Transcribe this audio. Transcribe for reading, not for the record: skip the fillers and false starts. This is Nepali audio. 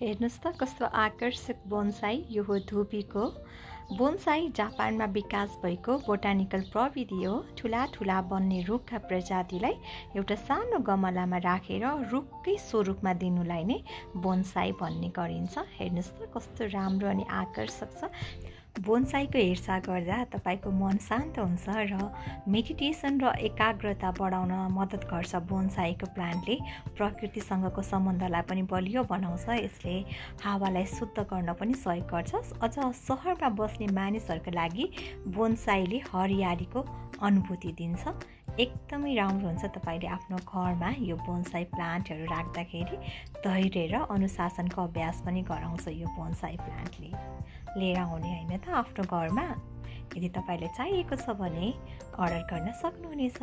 हेर्नुस् त कस्तो आकर्षक बोनसाई। यो हो धुपीको बोनसाई। जापानमा विकास भएको बोटानिकल प्रविधि हो। ठुला ठुला बन्ने रुखका प्रजातिलाई एउटा सानो गमलामा राखेर रुखकै स्वरूपमा दिनुलाई नै बोनसाई भन्ने गरिन्छ। हेर्नुस् त कस्तो राम्रो अनि आकर्षक छ। बोनसाईको हेरचाह गर्दा तपाईँको मन शान्त हुन्छ र मेडिटेसन र एकाग्रता बढाउन मद्दत गर्छ। बोनसाईको प्लान्टले प्रकृतिसँगको सम्बन्धलाई पनि बलियो बनाउँछ। यसले हावालाई शुद्ध गर्न पनि सहयोग गर्छ। अझ सहरमा बस्ने मानिसहरूको लागि बोनसाईले हरियालीको अनुभूति दिन्छ। एकदमै राम्रो हुन्छ। तपाईँले आफ्नो घरमा यो बोनसाई प्लान्टहरू राख्दाखेरि धैर्य र अनुशासनको अभ्यास पनि गराउँछ। यो बोनसाई प्लान्टले लिएर आउने होइन त आफ्नो घरमा। यदि तपाईँलाई चाहिएको छ भने अर्डर गर्न सक्नुहुनेछ।